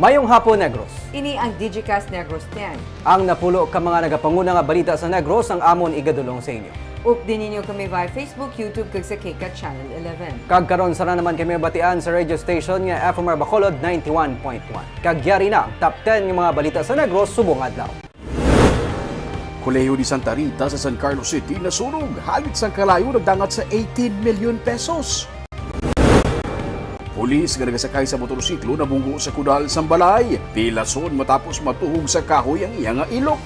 Mayong hapon, Negros. Ini ang Digicast Negros 10. Ang napulo ka mga nagapanguna nga balita sa Negros ang amon igadulong sa inyo. Updin ninyo kami via Facebook, YouTube, kag sa Kika Channel 11. Kag karon sana naman kami batian sa radio station nga FMR Bacolod 91.1. Kag yari na ang top 10 ng mga balita sa Negros subong adlaw. Kolehiyo ni Santa Rita sa San Carlos City nasunog. Halit sa kalayo nagdangat sa 18 milyon pesos. Pulis nga nagasakay sa motorsiklo na bunggo sa Kudal, Sambalay. Pilason matapos matuhog sa kahoy ang iyang ilok.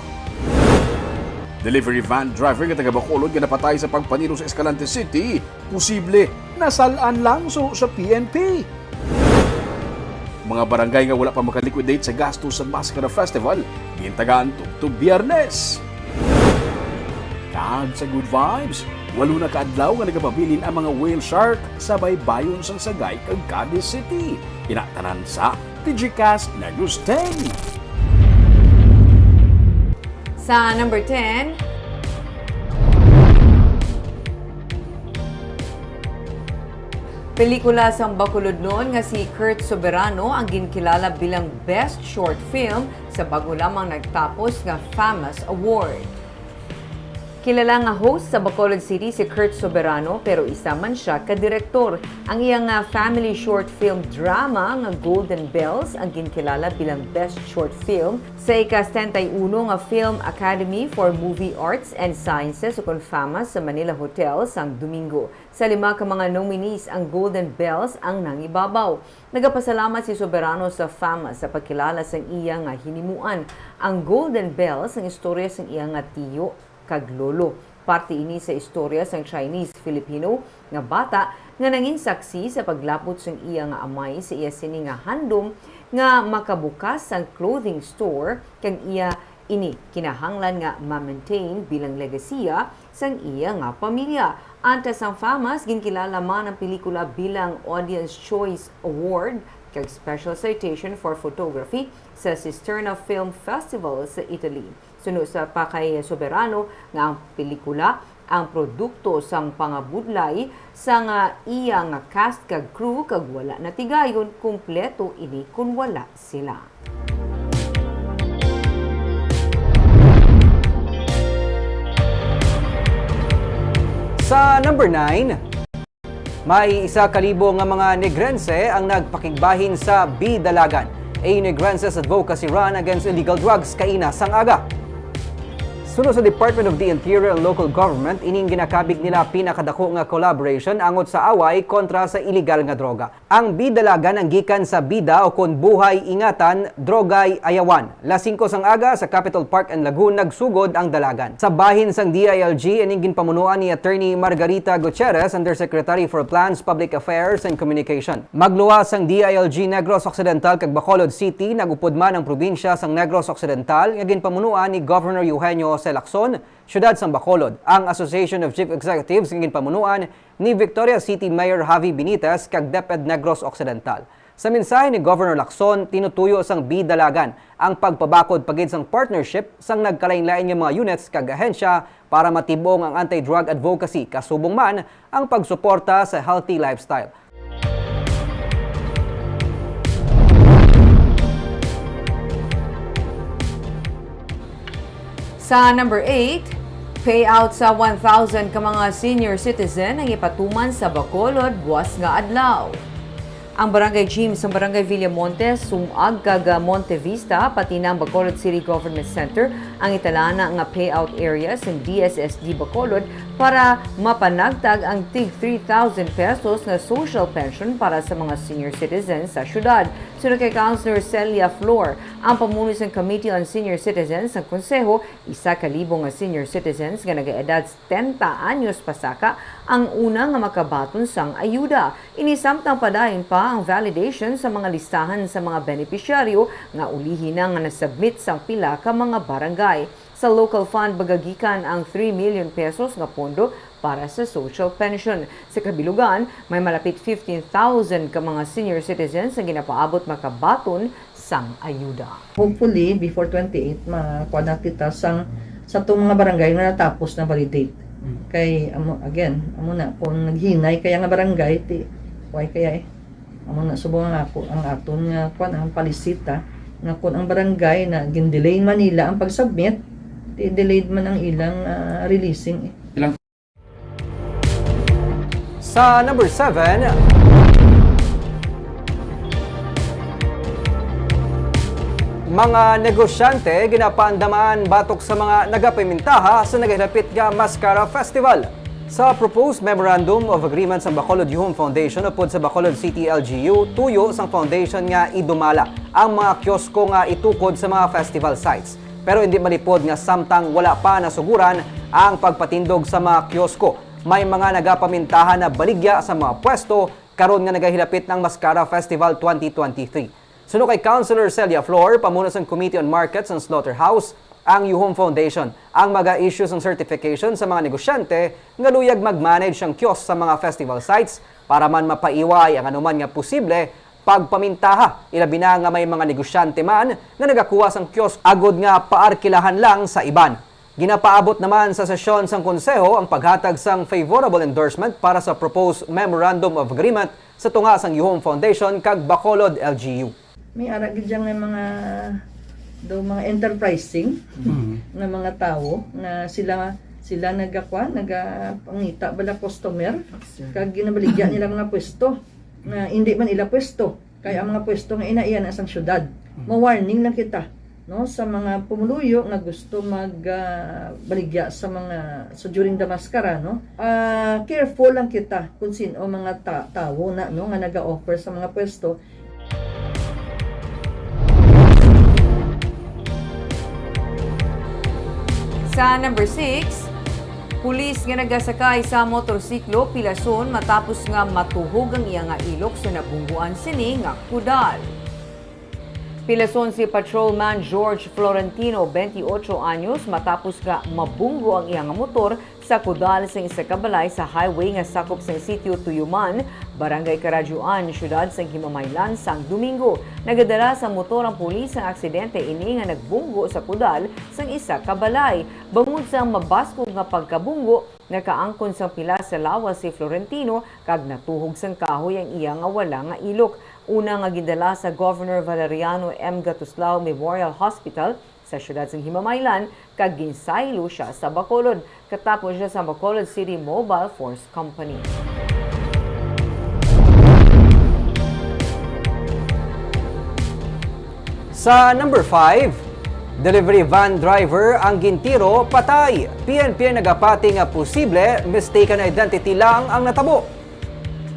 Delivery van driver nga taga Bacolod nga napatay sa pagpaniro sa Escalante City. Posible nasalaan lang sa PNP. Mga barangay nga wala pa makaliquidate sa gastos sa Mascara Festival, gintagaan tugtog Biyernes. Kag sa good vibes, walo na kaadlaw nga nagapabilin ang mga whale shark sa baybayon sang Sagay kag Cadiz City. Inatanan sa Digicast Negros 10. Sa number 10, pelikula sang Bacolod noon nga si Kurt Soberano ang ginkilala bilang Best Short Film sa bago lamang nagtapos nga FAMAS Award. Kilala nga host sa Bacolod City si Kurt Soberano pero isa man siya ka-direktor. Ang iyang family short film drama nga Golden Bells ang ginkilala bilang Best Short Film sa ika-71 nga Film Academy for Movie Arts and Sciences o FAMAS sa Manila Hotel sang Domingo. Sa 5 ka mga nominees ang Golden Bells ang nangibabaw. Nagapasalamat si Soberano sa FAMAS sa pagkilala sang iya nga hinimuan. Ang Golden Bells ang istorya sang iya nga tiyo kag lolo. Parte ini sa istorya sang Chinese-Filipino nga bata nga nangin saksi sa paglapot sang iya nga amay sa iya sini nga handom nga makabukas sang clothing store kag iya ini kinahanglan nga ma-maintain bilang legasiya sang iya nga pamilya. Antes ang FAMAS ginkilala man ang pelikula bilang Audience Choice Award kag Special Citation for Photography sa Cisterna Film Festival sa Italy. Sunod sa pa kay Soberano nga ang pelikula ang produkto sang pangabudlay sa nga iya nga cast kag crew kag wala na tigayon kumpleto ini kun wala sila. Sa number 9, may 1,000 nga mga Negrense ang nagpakigbahin sa Bidalagan, a Negrenses Advocacy Run Against Illegal Drugs kaina sang aga. Sunod sa Department of the Interior and Local Government, ining ginakabig nila pinakadako nga collaboration angot sa away kontra sa illegal nga droga. Ang Bidalagan ang gikan sa bida o kon buhay ingatan, drogay ayawan. Las 5 sang aga sa Capital Park and Lagoon nagsugod ang dalagan. Sa bahin sang DILG, ining ginpamunuan ni Attorney Margarita Gutierrez, Undersecretary for Plans, Public Affairs and Communication. Magluwas ang DILG Negros Occidental kag Bacolod City, nagupod man ang probinsya sang Negros Occidental nga ginpamunuan ni Governor Eugenio Lacson, Siyudad sang Bacolod. Ang Association of Chief Executives ng pamunuan ni Victoria City Mayor Javi Benitez kag DepEd Negros Occidental. Sa mensahe ni Governor Lacson, tinutuyo sang Bidalagan ang pagpabakod pagid sang partnership sang nagkalain-lain nga mga units kag ahensya para matibong ang anti-drug advocacy kasubong man ang pagsuporta sa healthy lifestyle. Sa number 8, payout sa 1,000 ka mga senior citizen ang ipatuman sa Bacolod buwas nga adlaw. Ang Barangay Gym sa Barangay Villamonte, Sumag kag Monte Vista, pati ng Bacolod City Government Center ang italana nga payout area sa DSSD Bacolod para mapanagtag ang tig 3,000 pesos na social pension para sa mga senior citizens sa syudad. Sunod kay Councilor Celia Flor, ang pamuno sa Committee on Senior Citizens ng Konseho, 1,000 nga senior citizens nga nagaedad 70 anyos pasaka ang una nga makabaton sang ayuda. Inisamtang padayon pa ang validation sa mga listahan sa mga benepisyaryo nga ulihin na nga nasubmit sang pila ka mga barangay. Sa local fund bagagikan ang 3 million pesos nga pondo para sa social pension. Sa kabilugan, may malapit 15,000 ka mga senior citizens na ginapaabot makabaton sang ayuda. Hopefully, before 28, makuha na kita sa itong mga barangay na natapos na validate. Kay, again, amo na, kung naghinay kaya nga barangay, why kaya Amo na subong ang aton nga kwan ang palisita nga kun ang barangay na gindelay man nila ang pag-submit, delayed man ang ilang releasing. Sa number 7, mga negosyante ginapaandamaan batok sa mga nagapimintaha sa nagahilapit nga Mascara Festival. Sa proposed Memorandum of Agreement sa Bacolod Yuhom Foundation upod sa Bacolod City LGU, tuyo sang foundation nga idumala ang mga kiosko nga itukod sa mga festival sites. Pero hindi malipod nga samtang wala pa nasuguran ang pagpatindog sa mga kiosko. May mga nagapamintahan na baligya sa mga pwesto karon nga nagahilapit ng Mascara Festival 2023. Suno kay Councilor Celia Flor, pamuno sa Committee on Markets and Slaughterhouse, ang Yuhom Foundation ang mag-issue ng certification sa mga negosyante nga luyag mag-manage ang kiosk sa mga festival sites para man mapaiway ang anuman nga posible pagpamintaha. Ilabi na nga may mga negosyante man nga nagakuha sang kiosk agod nga paarkilahan lang sa iban. Ginapaabot naman sa sesyon sang konseho ang paghatag sang favorable endorsement para sa proposed Memorandum of Agreement sa tunga sang Yuhom Foundation kag Bacolod LGU. May ara gid diyang mga enterprising na mga tao na sila nagapangita bala customer kag ginabaligya nila mga pwesto na hindi man ila pwesto kay ang mga pwesto nga inaiyan sa syudad. Ma-warning lang kita no sa mga pumuluyo nga gusto baligya sa mga during the mascara no. Careful lang kita kung sino mga tao na no nga naga-offer sa mga pwesto. Sa number 6, pulis nga nagasakay sa motorsiklo pilason matapos nga matuhog ang iya nga ilok sa nabungguan sini nga kudal. Pilason si Patrolman George Florentino, 28 anyos, matapos nga mabunggo ang iya nga motor sa kudal sa isa ka balay sa highway nga sakop sa sitio Tuyuman, Barangay Karajuan, siyudad sa Himamaylan sang Domingo. Nagadala sa motor ang pulis ang aksidente ini nga nagbunggo sa kudal sang isa ka balay. Bangod sa mabaskog nga pagkabunggo, nakaangkon sang pila sa lawas si Florentino kag natuhog sang kahoy ang iya nga wala nga ilok. Una nga gidala sa Governor Valeriano M. Gatuslao Memorial Hospital sa siyudad ng Himamaylan kag ginsaylo siya sa Bacolod. Katapos siya sa Bacolod City Mobile Force Company. Sa number 5, delivery van driver ang gintiro patay. PNP nagapati nga posible mistaken identity lang ang natabo.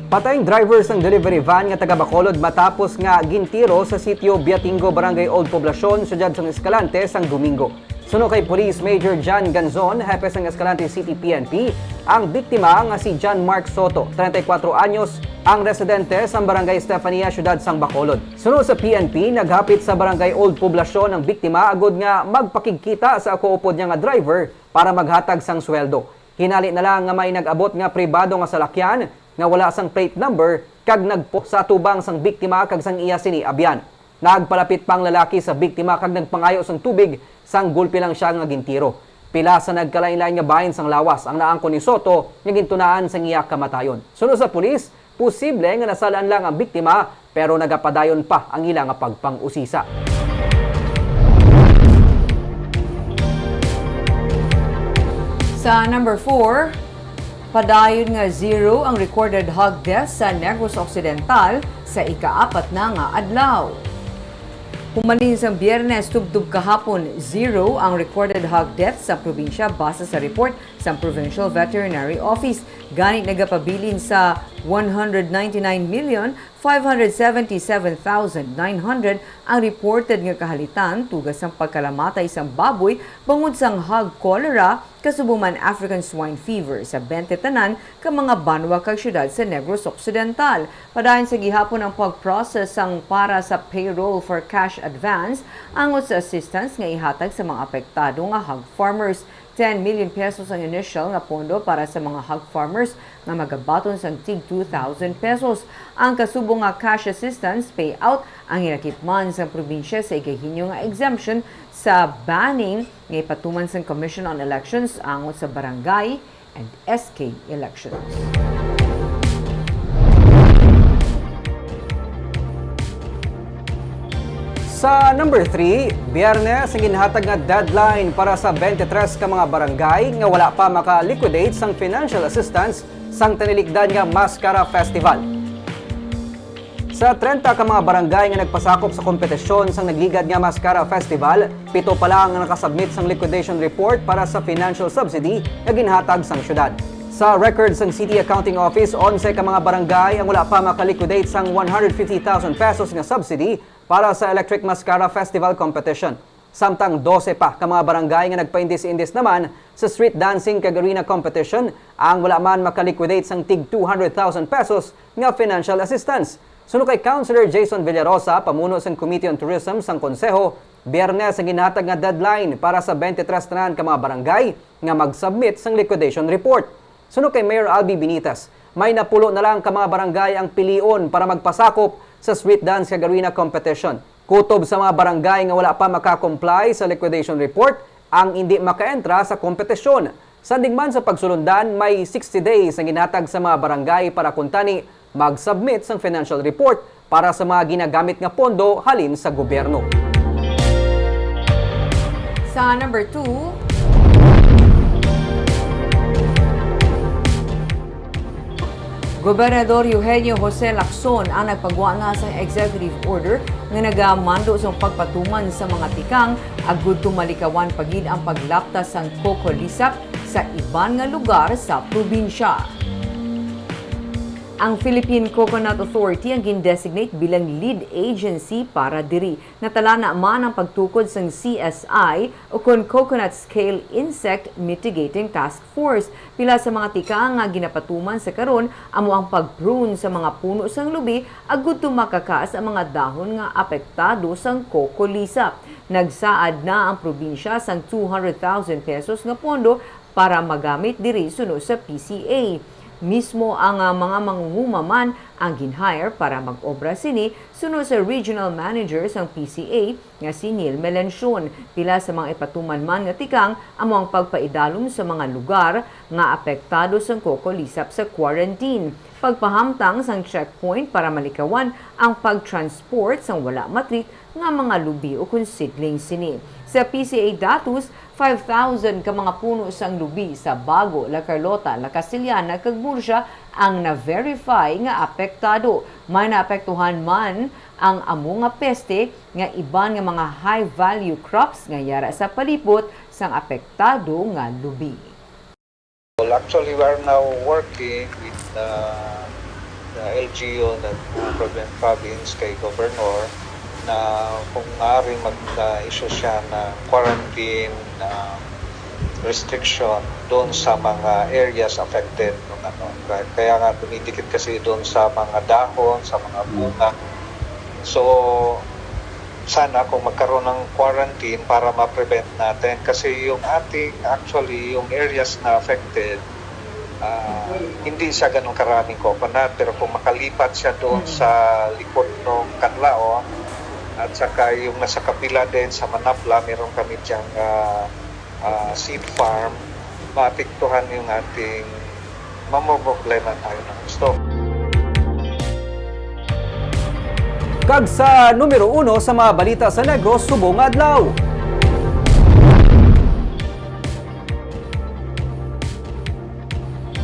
Patayng drivers ng delivery van nga taga Bacolod matapos nga gintiro sa sitio Biatingo, Barangay Old Poblacion, siyudad ng Escalante sang Domingo. Suno kay Police Major John Ganzon, hepe ng Escalante City PNP, ang biktima nga si John Mark Soto, 34 anyos, ang residente sa Barangay Estefania, siyudad sang Bacolod. Suno sa PNP, naghapit sa Barangay Old Poblacion ang biktima agod nga magpakigkita sa akuupod niya nga driver para maghatag sang sweldo. Hinali na lang nga may nag-abot nga pribado nga salakyan nga wala sang plate number kag nagpo sa tubang sang biktima kag sang iya sini abyan. Nagpalapit pang lalaki sa biktima kag nagpangayo sang tubig sang gulpi lang siya nga gintiro. Pila sa nagkalain-lain nga bahin sang lawas ang naangkon ni Soto nga gintunaan sang iya kamatayon. Sunod sa pulis, posible nga nasalaan lang ang biktima pero nagapadayon pa ang ila nga pagpang-usisa. Sa number 4, padayon nga 0 ang recorded hog death sa Negros Occidental sa ika-4 na nga adlaw. Humalin sa Biyernes tubtub kahapon, 0 ang recorded hog death sa probinsya base sa report sa Provincial Veterinary Office. Ganit nagapabilin sa 199,577,900 ang reported nga kahalitan tugas ang pagkalamatay sang baboy bangod sang hog cholera kasubuman African swine fever sa 20 tanan ka mga banwa kag syudad sa Negros Occidental. Padayon sa gihapon ang pag-process sang para sa payroll for cash advance angot sa assistance nga ihatag sa mga apektado nga hog farmers. 10 million pesos ang initial nga pondo para sa mga hog farmers nga magabaton sang tig 2,000 pesos. Ang kasubong nga cash assistance payout ang hinakipman sa probinsya sa igahinyo nga exemption sa banning nga ipatuman sa Commission on Elections angot sa barangay and SK elections. Sa number 3, Biyernes ang ginhatag nga deadline para sa 23 ka mga barangay nga wala pa maka-liquidate sang financial assistance sang tanilikdan nga Mascara Festival. Sa 30 ka mga barangay nga nagpasakop sa kompetisyon sang nagligad nga Mascara Festival, 7 pa lang ang nakasubmit sang liquidation report para sa financial subsidy nga ginhatag sang syudad. Sa records ng City Accounting Office, 11 ka mga barangay ang wala pa makaliquidate sang 150,000 pesos nga subsidy para sa Electric Mascara Festival competition. Samtang 12 pa ka mga barangay nga nagpaindis-indis naman sa street dancing kag arena competition ang wala man makaliquidate sang tig 200,000 pesos nga financial assistance. Suno kay Councilor Jason Villarosa, pamuno sang Committee on Tourism sang Konseho, Biyernes ang ginhatag nga deadline para sa 23 tanan ka mga barangay nga mag-submit sang liquidation report. Suno kay Mayor Albi Benitez, may napulo na lang ka mga barangay ang pilion para magpasakop sa street dance kag arena competition. Kutob sa mga barangay nga wala pa makakomply sa liquidation report ang hindi makaentra sa kompetisyon. Sandigman sa pagsulundan, may 60 days ang ginhatag sa mga barangay para kuntani mag-submit sang financial report para sa mga ginagamit nga pondo halin sa gobyerno. Sa number 2, Gobernador Eugenio Jose Lacson ang nagpagwa nga sa executive order nga nagamando sa pagpatuman sa mga tikang agud tumalikawan pagid ang paglaptas sang kokolisap sa iban nga lugar sa probinsya. Ang Philippine Coconut Authority ang gindesignate bilang lead agency para diri. Natala na man ang pagtukod sang CSI o Coconut Scale Insect Mitigating Task Force. Pila sa mga tika nga ginapatuman sa karon amo ang pag-prune sa mga puno sang lubi agud tumakakas ang mga dahon nga apektado sang kokolisa. Nagsaad na ang probinsya sang 200,000 pesos nga pondo para magamit diri suno sa PCA. Mismo ang mga mangungumaman ang ginhire para mag-obra sini sunod sa regional managers ng PCA nga si Neil Melencion. Pila sa mga ipatuman man nga tikang amo ang pagpaidalom sa mga lugar nga apektado sa kokolisap sa quarantine. Pagpahamtang sang checkpoint para malikawan ang pagtransport sang wala matrit nga mga lubi o konsidling sini. Sa PCA datos, 5,000 ka mga puno sang lubi sa Bago, La Carlota, La Castellana, kag Murcia ang na-verify nga apektado. May naapektuhan man ang amo nga peste nga iban nga mga high-value crops nga yara sa palibot sang apektado nga lubi. Well, actually, we are now working with the LGU, the province kay Governor, na kung maaaring mag-issue siya na quarantine restriction doon sa mga areas affected ng kaya nga dumidikit kasi doon sa mga dahon, sa mga bunga. So sana kung magkaroon ng quarantine para ma-prevent natin kasi yung yung areas na affected hindi siya ganun karaming coconut, pero kung makalipat siya doon sa likod ng Kanlao at saka yung nasa kapila din sa Manapla, meron kami diyang seed farm, maapektuhan yung ating mamroblema tayo ng gusto. Kag sa numero 1 sa mga balita sa Negros, subong adlaw.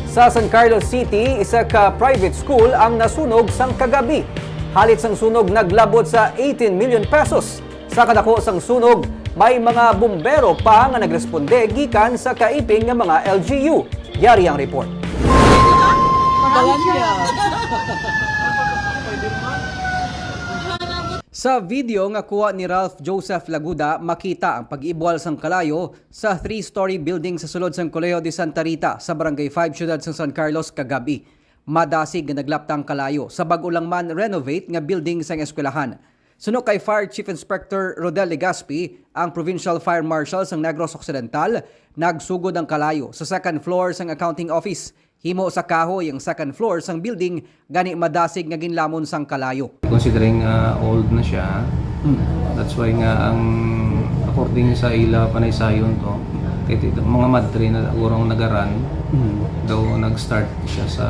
Sa San Carlos City, isa ka private school ang nasunog sang kagabi. Halit sang sunog naglabot sa 18 million pesos. Sa kadako sang sunog, may mga bumbero pa nga nagresponde gikan sa kaiping nga mga LGU. Yari ang report. Sa video nga kuha ni Ralph Joseph Laguda, makita ang pag-ibwal sang kalayo sa 3-story building sa sulod sang Colegio de Santa Rita sa Barangay 5 Ciudad sa San Carlos kagabi. Madasig nga naglaptang kalayo sa bag-o lang man renovate nga building sang eskwelahan. Suno kay Fire Chief Inspector Rodel Legaspi, ang Provincial Fire Marshal sang Negros Occidental, nagsugod ang kalayo sa second floor sang accounting office. Himo sa kahoy ang second floor sang building, gani madasig nga ginlamon sang kalayo. Considering old na siya, that's why nga ang according sa ila panaysayon to, mga madre na urong nagaran, daw nag-start siya sa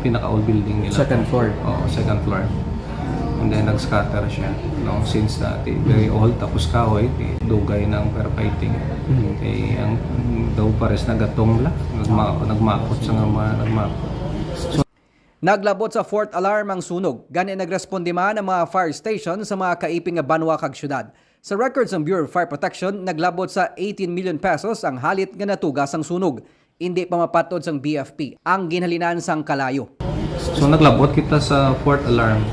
pinaka-old building nila. Second floor? Oo, second floor. And then nag-scatter siya. No? Since very old, tapos kahoy, dugay ng firefighting. Ang daw pares nagatong la, nagmakot sa nga nagmakot. Naglabot sa fourth alarm ang sunog. Gani nagresponde man ang mga fire station sa mga kaiping nga banwa kag syudad. Sa records ng Bureau of Fire Protection, naglabot sa 18 million pesos ang halit nga natugas ang sunog. Hindi pa mapatod sang BFP ang ginhalinan sang kalayo. So naglabot kita sa fourth alarm.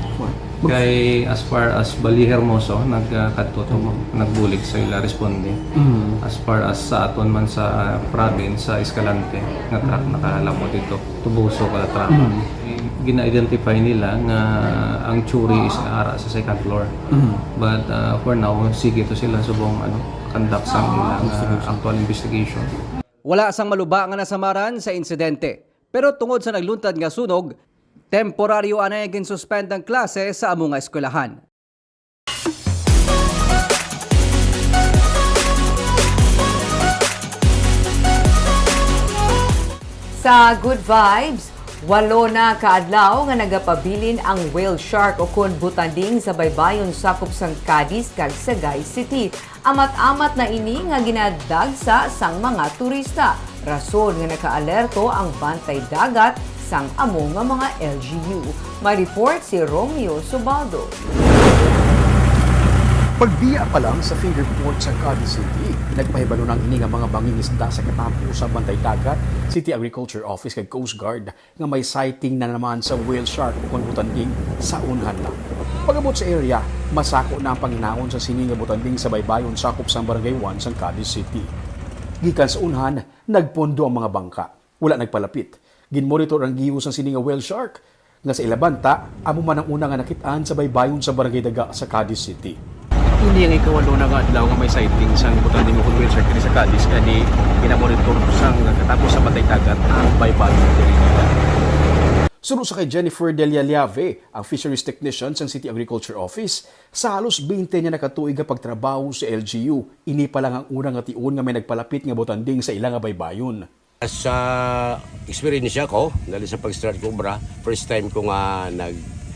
Kay as far as Bali Hermoso, nagbulig sa ila responde. As far as sa aton man sa province, sa Escalante, nga truck nakalamot dito. Tubuso ka truck. Gina-identify nila nga ang churi is ara sa second floor. But for now, sige to sila subong conduct sa ilang actual investigation. Wala sang maluba nga nasamaran sa insidente. Pero tungod sa nagluntad nga sunog, temporaryo anay gin-suspend ang klase sa among nga eskwelahan. Sa Good Vibes, 8 na kaadlaw nga nagapabilin ang whale shark o kun butanding sa baybayon sakop sang Cadiz kag Sagay City. Amat-amat na ini nga ginadagsa sang mga turista. Rason nga nakaalerto ang bantay dagat sang amo nga mga LGU. May report si Romeo Subaldo. Pagbiya pa lang sa finger port sa Cadiz City, nagpahibalo ng ini nga mga bangingisda sa katampo sa Bantay Dagat, City Agriculture Office kag Coast Guard nga may sighting na naman sa whale shark o butanding sa unhan lang. Pagabot sa area, masako na ang panginaon sa sining nga butanding sa baybayon sakop sa Barangay 1 sa Cadiz City. Gikan sa unhan, nagpondo ang mga bangka. Wala nagpalapit. Ginmonitor ang gihos ng sining nga whale shark nga sa ilabanta, amo man ang una nga nakitaan sa baybayon sa Barangay Daga sa Cadiz City. Hindi ang ikawalo na nga adlaw nga may sighting sang butanding mo whale shark diri sa Cadiz kani ginamonitor sang katapos sa Bantay Dagat ang baybayon diri nila. Sunod sa kay Jennifer Delia Liave, ang Fisheries Technician sa City Agriculture Office, sa halos 20 niya nakatuig nga pagtrabaho sa LGU, ini pa lang ang unang nga tiun nga may nagpalapit nga butanding sa ilang nga baybayon. Sa experience ko, dahil sa pag-start Cobra, first time ko nga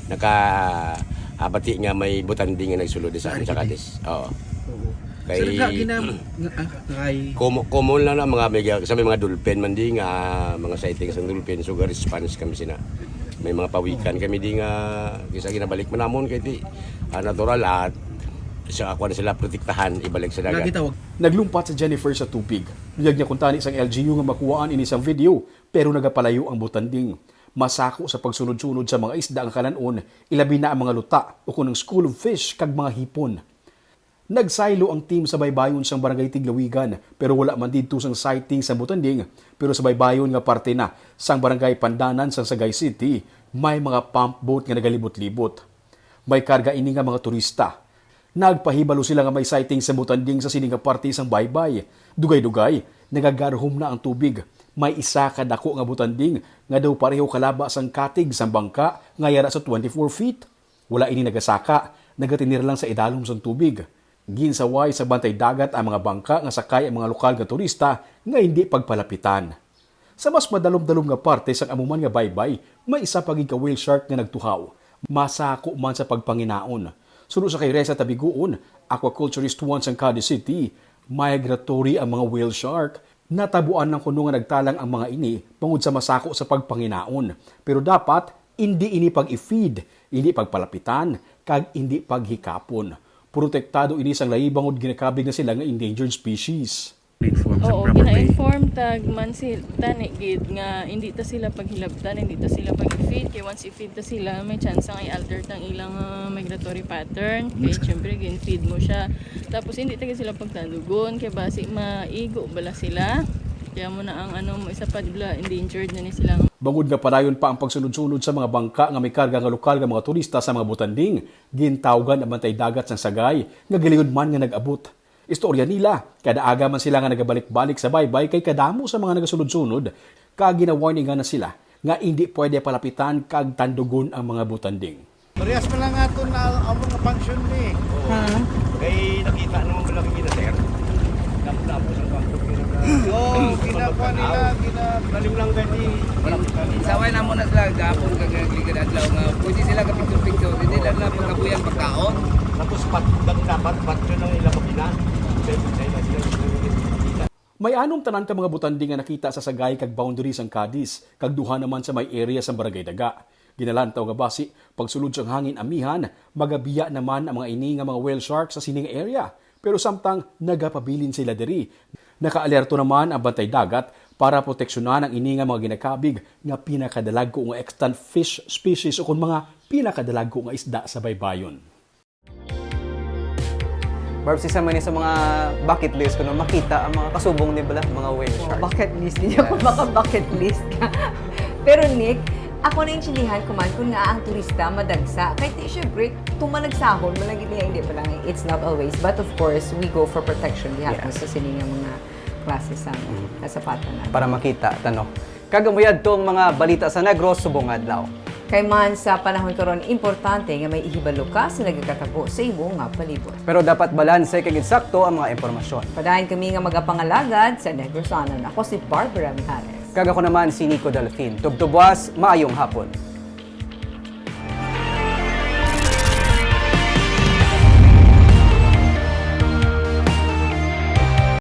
nakabati nga may butanding nga nagsulod sa Cadiz. Oo. Kay common lang na mga sa may mga dolphin man di nga mga sightings ng dolphin so response kami sina. May mga pawikan kami di nga kisa ginabalik man namon kay di natural at sa ako na sila protektahan ibalik sa dagat. Naglumpat sa Jennifer sa tubig. Biyag niya kuntani isang LGU nga makuhaan ini isang video pero nagapalayo ang butanding. Masako sa pagsunod-sunod sa mga isda ang kalanon, ilabi na ang mga luta o kunang school of fish kag mga hipon. Nagsaylo ang team sa baybayon sang Barangay Tiglawigan pero wala man dito sang sighting sa butanding pero sa baybayon nga parte na sang Barangay Pandanan sang Sagay City may mga pump boat nga nagalibot-libot. May karga ini nga mga turista. Nagpahibalo sila nga may sighting sa butanding sa sining nga parte sang baybay. Dugay-dugay, nagagarhom na ang tubig. May isa kadako nga butanding nga daw pareho kalaba sang katig sang bangka nga yara sa 24 feet. Wala ini nagasaka, nagatinir lang sa idalom sang tubig. Ginsaway sa Bantay Dagat ang mga bangka nga sakay ang mga lokal nga turista nga hindi pagpalapitan. Sa mas madalom-dalom nga parte sang amuman nga baybay, may isa pagig ka whale shark nga nagtuhaw. Masako man sa pagpanginaon. Sunod sa kay Reza Tabiguon, aquaculturist once ang Cadiz City, migratory ang mga whale shark. Natabuan ng kuno nga nagtalang ang mga ini tungod sa masako sa pagpanginaon. Pero dapat, hindi ini pag-i-feed, hindi pagpalapitan, kag hindi paghikapon. Protektado ini sang laibangod ginakabig na sila nga endangered species. Oo, gina-inform tag man sila tani gid nga hindi ta sila paghilabtan, hindi ta sila pag-feed kay once i-feed ta sila may chance nga i-alter tang ilang migratory pattern. Kay syempre gin-feed mo siya. Tapos hindi ta sila pagtandugon kay basi maigo bala sila. Kaya mo na ang mo isa pa dibla endangered na ni sila. Bangod nga padayon pa ang pagsunod-sunod sa mga bangka nga may karga nga lokal nga mga turista sa mga butanding, gintawgan ang Bantay Dagat sang Sagay nga giliud man nga nag-abot. Istorya nila, kada aga man sila nga nagabalik-balik sa baybay kay kadamo sa mga nagasunod-sunod, kag gina-warningan na sila nga hindi pwede palapitan kag tandugon ang mga butanding. Parehas pa lang ato na ang mga function ni. Kay nakita naman ko lang gina sir. Tapos ang pagpapit Oo, ginawa nila, Lalim lang gani. Saway na mo na sila gapon kag ligad adlaw nga pwede sila ka picture hindi lang na pagkabuyan pagkaon. Tapos dapat patyo ng ilang kapina. May anong tanan ka mga butandi nga nakita sa sagay kag boundaries ang Cadiz, kag duha naman sa may area sa Barangay Daga. Ginalantaw nga basi, pagsulod sang hangin amihan, magabiya naman ang mga ini nga mga whale sharks sa sining area. Pero samtang nagapabilin sila diri. Nakaalerto naman ang bantay dagat para proteksyonan ang ini nga mga ginakabig nga pinakadalagko nga extant fish species o kung mga pinakadalagko nga isda sa baybayon. Barbs, isa man sa mga bucket list ko na makita ang mga kasubong ni bala, mga whale shark. Bucket list. Hindi ako baka-bucket list ka. Pero Nick, ako na yung chilihan kuman kung nga ang turista madagsa. Kahit syempre, tumanagsahon, malagi niya hindi pa lang. It's not always. But of course, we go for protection. We have sa sining mga klase sa kasapatan natin. Para makita, tanong. Kagamuyad tong mga balita sa Negros, subong adlaw. Kay man sa panahon karon importante nga may ihibalo ka sa nagkakatago sa imo nga palibot. Pero dapat balanse kag eksakto ang mga impormasyon. Padayon kami nga magapangalagad sa Negrosanon. Ako si Barbara Mijares. Kag ako naman si Nico Delfin. Tubtubwas, maayong hapon.